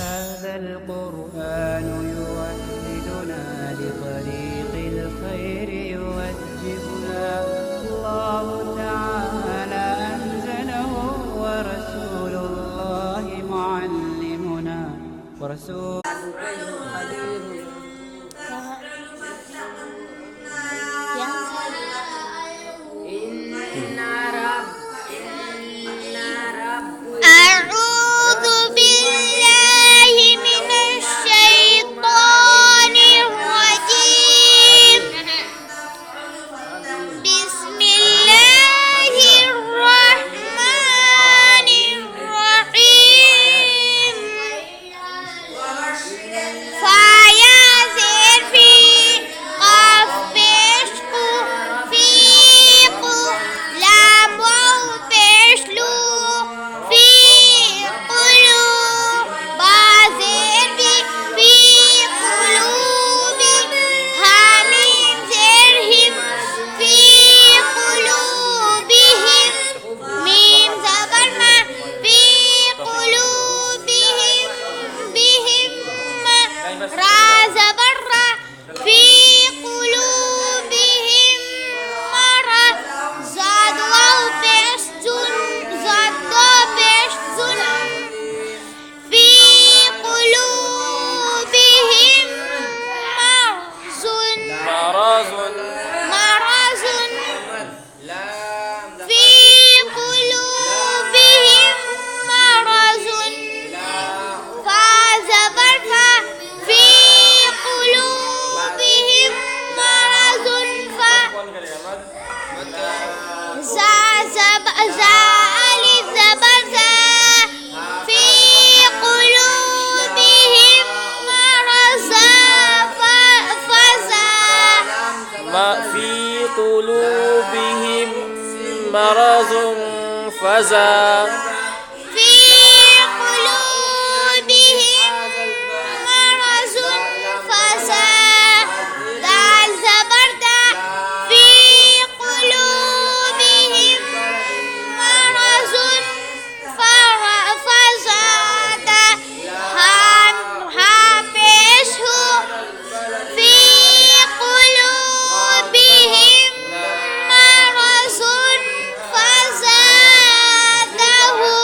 هذا القرآن يوحدنا لطريق الخير يوجهنا. الله تعالى أنزله ورسول الله معلمنا ورسول أعوذ بالله من الشيطان الرجيم. بسم الله الرحمن الرحيم. فيازر في قاف بشق فيق لام واو بشلو في قلوب بازر في قلوب حميم زرهم في قلوبهم ميم زبر ما في قلوبهم بهم را زبر را في قلوبهم مرض زاد واو بيش زن زاد دو بيش زن في قلوبهم مرض مرض في قلوبهم مرض فزبر في قلوبهم مرض زا ألف زبر زا في قلوبهم مرض فزا في قلوبهم مرض فزا في قلوبهم مرض فزا دال زبر دا في قلوبهم مرض فزاد ها پیش ہو في قلوبهم مرض فزادهم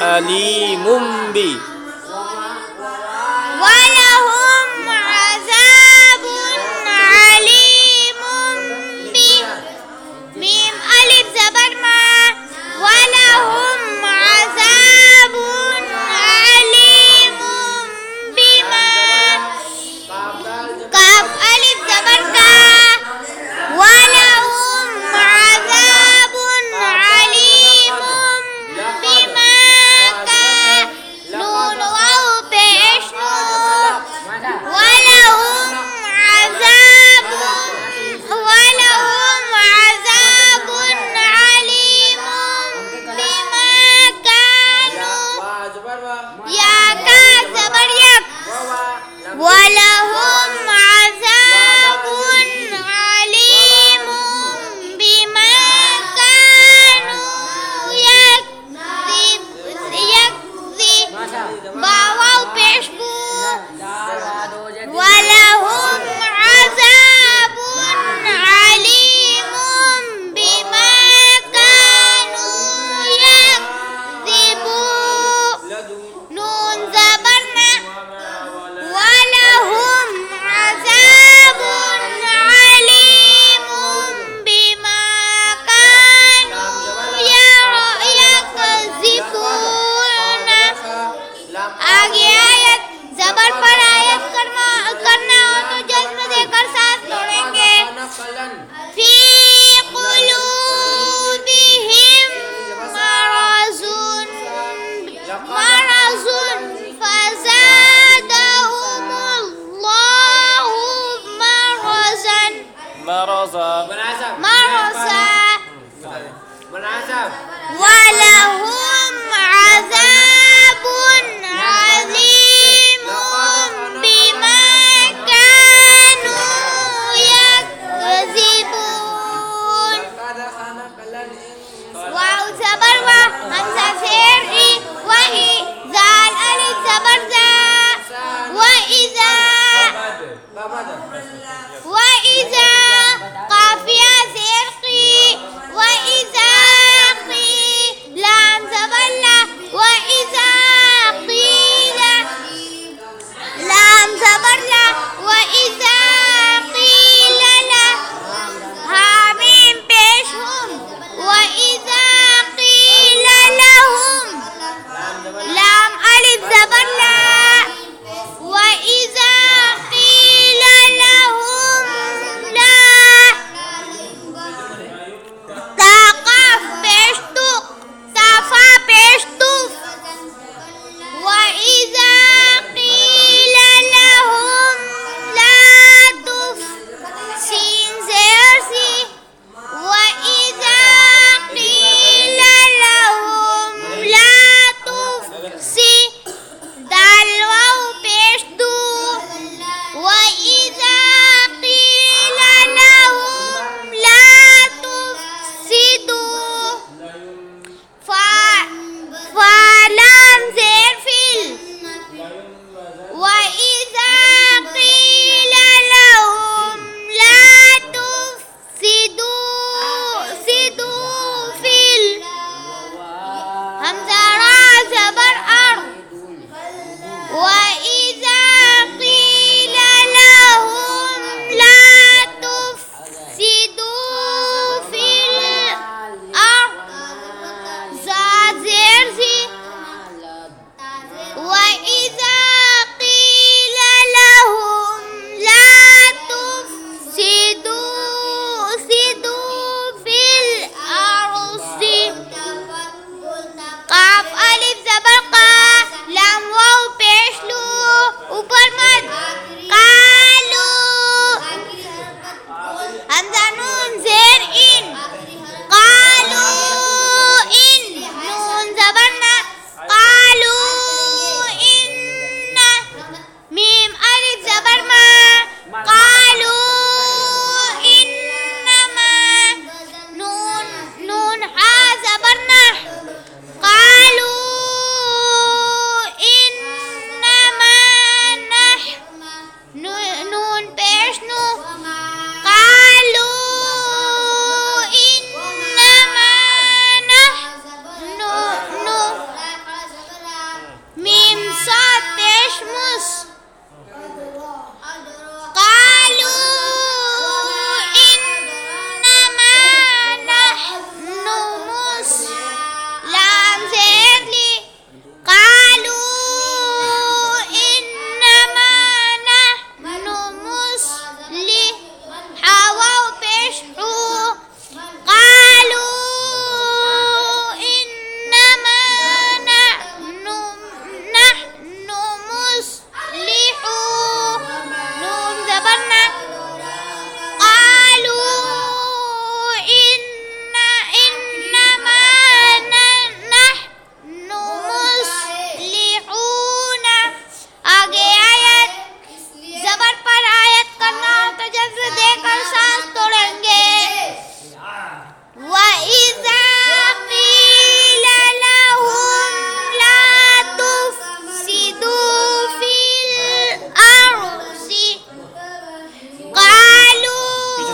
أليم بي ولهم عذاب عليم ميم ألف زبر ما ولهم عذاب عليم بما كاف ألف زبر كا ولهم عذاب عليم بما كانوا واو पेश ولهم عذاب عليم بما كانوا يا كذبر يك ولهم عذاب عليم بما كانوا يكذب باواو पेश ولهم عذاب عليم بما كانوا يكذبون نون زبرنا ولهم عذاب عليم بما كانوا يكذبون आगे आयत जबर पर आयत करना हो तो जज्म देकर साथ तोड़ेंगे फी कुलूबिहिम मरज़ुन फज़ादहुमुल्लाहु मरज़न مرضا ولهم عذاب عليم بما كانوا يكذبون واو زبر وا همزة زير إي وإي زال ألف زبر زا وإذا قافية زير قي وإذا قي لام زبر لا وإذا قيل لام زبر لا وإذا قيل لا حاميم पेश هم وإذا قيل لهم لام ألف زبر لا وإذا قيل لهم لا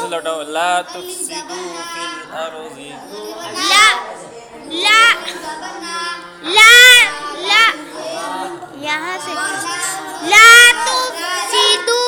से लौटाओ ला तुफसिदू फिल अर्ज़ि ला ला ला ला यहाँ से ला तुफसिदू